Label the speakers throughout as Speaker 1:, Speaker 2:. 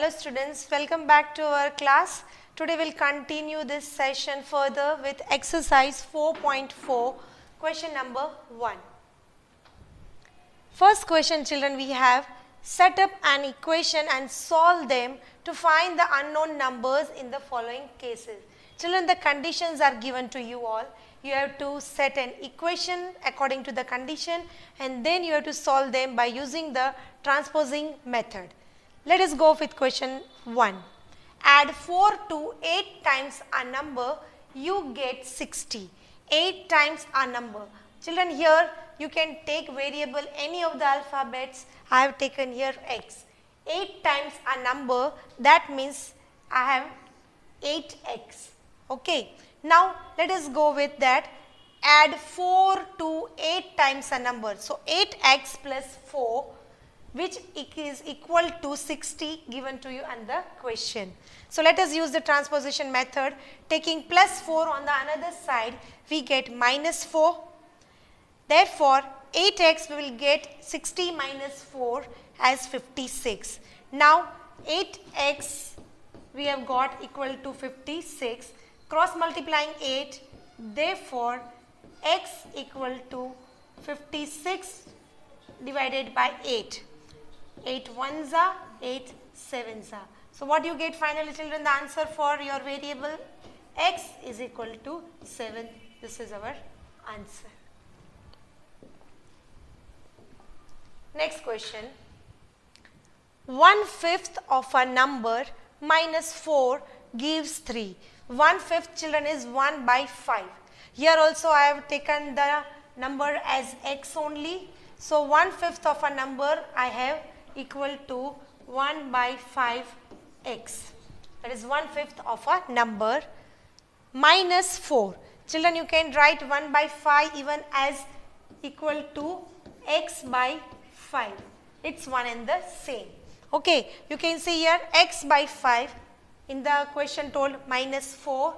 Speaker 1: Hello students, welcome back to our class. Today we'll continue this session further with exercise 4.4, question number 1. First question children, we have set up an equation and solve them to find the unknown numbers in the following cases. Children, the conditions are given to you all. You have to set an equation according to the condition and then you have to solve them by using the transposing method. Let us go with question 1. Add 4 to 8 times a number, you get 60. 8 times a number. Children, here you can take variable any of the alphabets. I have taken here x. 8 times a number, that means I have 8x. Okay. Now let us go with that. Add 4 to 8 times a number. So 8x plus 4, which is equal to 60 given to you in the question. So let us use the transposition method. Taking plus 4 on the another side, we get minus 4. Therefore, 8x we will get 60 minus 4 as 56. Now 8x we have got equal to 56. Cross multiplying 8, therefore x equal to 56 divided by 8. 8 ones are 8 sevens are. So what you get finally children, the answer for your variable x is equal to 7. This is our answer. Next question. 1/5 of a number minus 4 gives 3. 1/5 children is 1 by 5. Here also I have taken the number as x only. So 1/5 of a number I have equal to 1 by 5x. That is 1/5 of a number minus 4. Children, you can write 1 by 5 even as equal to x by 5. It's one and the same. Okay, you can see here x by 5 in the question told minus 4,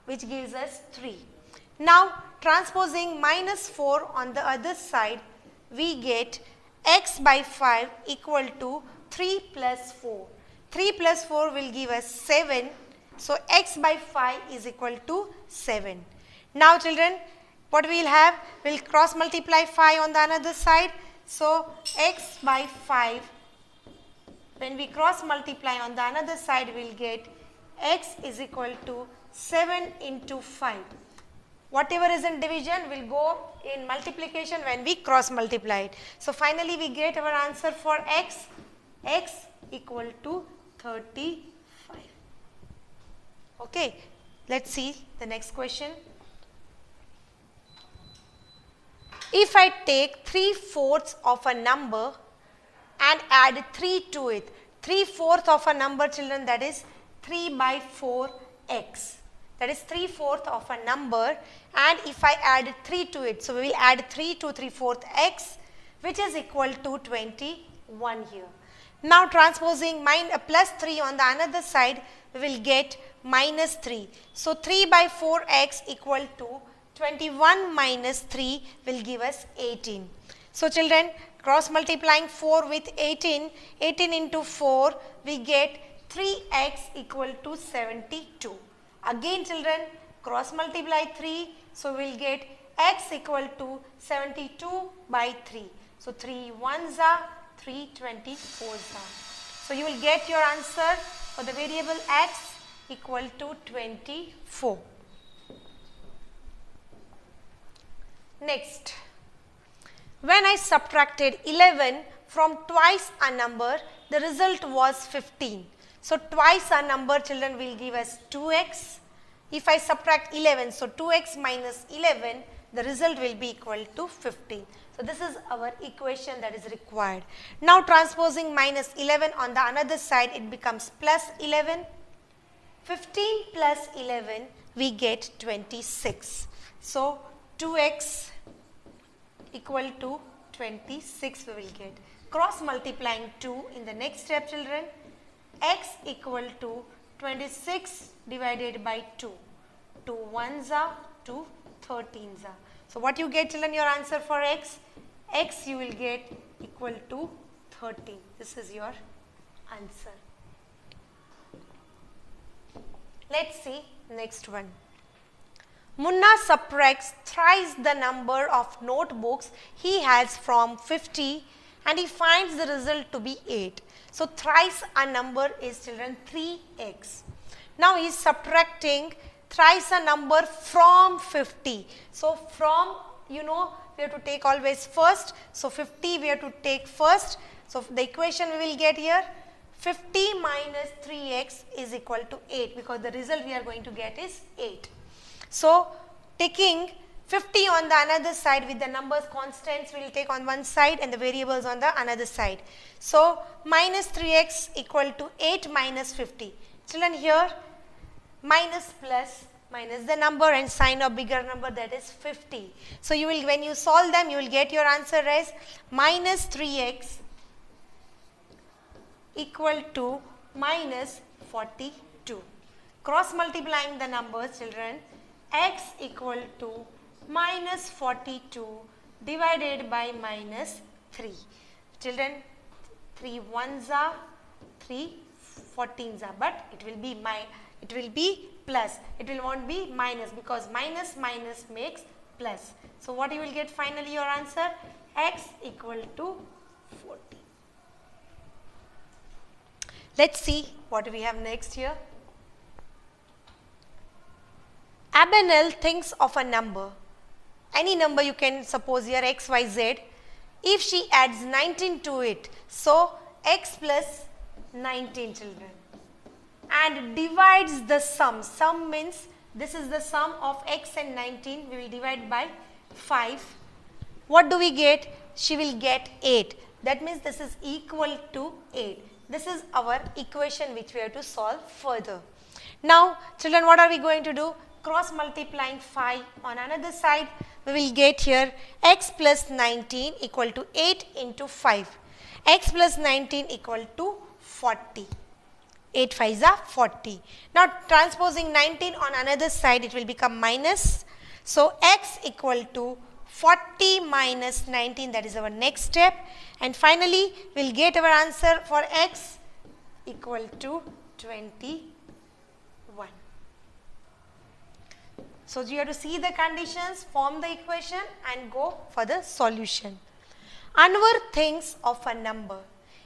Speaker 1: which gives us 3. Now transposing minus 4 on the other side, we get x by 5 equal to 3 plus 4. 3 plus 4 will give us 7. So x by 5 is equal to 7. Now children, what we will have? We will cross multiply 5 on the another side. So x by 5, when we cross multiply on the another side, we will get x is equal to 7 into 5. Whatever is in division will go in multiplication when we cross multiply it. So finally we get our answer for x equal to 35. Okay, let's see the next question. If I take 3/4 of a number and add 3 to it, 3/4 of a number children, that is 3 by 4x. That is 3/4 of a number, and if I add 3 to it, so we will add 3 to 3/4 x, which is equal to 21 here. Now transposing plus 3 on the another side, we will get minus 3. So 3 by 4x equal to 21 minus 3 will give us 18. So children, cross multiplying 4 with 18, 18 into 4, we get 3x equal to 72. Again children, cross multiply 3, so we will get x equal to 72 by 3. So 3 ones are 3 24s are. So you will get your answer for the variable x equal to 24. Next, when I subtracted 11 from twice a number, the result was 15. So twice a number children will give us 2x. If I subtract 11, so 2x minus 11, the result will be equal to 15. So this is our equation that is required. Now transposing minus 11 on the another side, it becomes plus 11. 15 plus 11, we get 26. So 2x equal to 26 we will get. Cross multiplying 2 in the next step children, x equal to 26 divided by 2. 2 ones are 2 13s are. So what you get children, your answer for x you will get equal to 13. This is your answer. Let's see next one. Munna subtracts thrice the number of notebooks he has from 50 and he finds the result to be 8. So thrice a number is children 3x. Now he is subtracting thrice a number from 50. So from, you know, we have to take always first. So 50 we have to take first. So the equation we will get here, 50 minus 3x is equal to 8 because the result we are going to get is 8. So taking 50 on the another side with the numbers constants we will take on one side and the variables on the another side. So minus 3x equal to 8 minus 50. Children, here minus plus minus the number and sign of bigger number, that is 50. So you will, when you solve them, you will get your answer as minus 3x equal to minus 42. Cross multiplying the numbers, children, x equal to minus 42 divided by minus 3. Children, 3 ones are 3 14s are, but it will be plus. It will not be minus because minus minus makes plus. So what you will get finally your answer, x equal to 40. Let's see what we have next here. Abinel thinks of a number, any number you can suppose here x, y, z, if she adds 19 to it. So x plus 19 children, and divides the sum. Sum means this is the sum of x and 19. We will divide by 5. What do we get? She will get 8. That means this is equal to 8. This is our equation which we have to solve further. Now children, what are we going to do? Cross multiplying 5 on another side, we will get here x plus 19 equal to 8 into 5. X plus 19 equal to 40. 8 5s are 40. Now transposing 19 on another side, it will become minus. So x equal to 40 minus 19, that is our next step. And finally, we will get our answer for x equal to 21. So you have to see the conditions, form the equation and go for the solution. Anwar thinks of a number.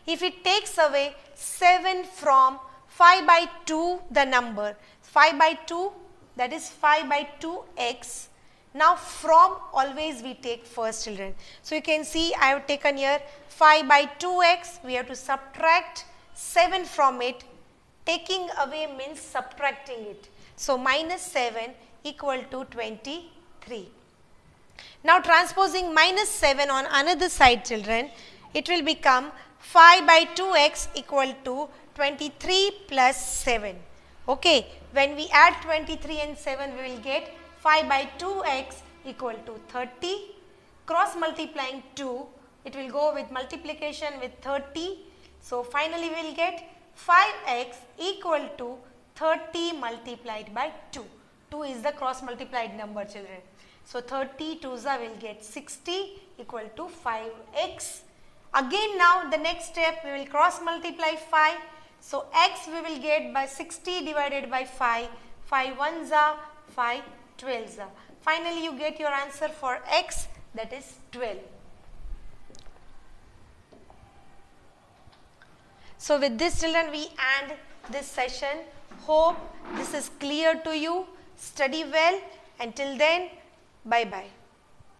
Speaker 1: If it takes away 7 from 5 by 2, the number 5 by 2, that is 5 by 2x. Now from always we take first, children. So you can see I have taken here 5 by 2x. We have to subtract 7 from it. Taking away means subtracting it. So minus 7 equal to 23. Now transposing minus 7 on another side, children, it will become 5 by 2x equal to 23 plus 7. Okay, when we add 23 and 7, we will get 5 by 2x equal to 30. Cross multiplying 2, it will go with multiplication with 30. So finally we will get 5x equal to 30 multiplied by 2. 2 is the cross multiplied number, children. So 30 2s will get 60 equal to 5x. Again now the next step we will cross multiply 5. So x we will get by 60 divided by 5. 5 1s are 5 12s are. Finally you get your answer for x, that is 12. So with this, children, we end this session. Hope this is clear to you. Study well. Until then, bye bye.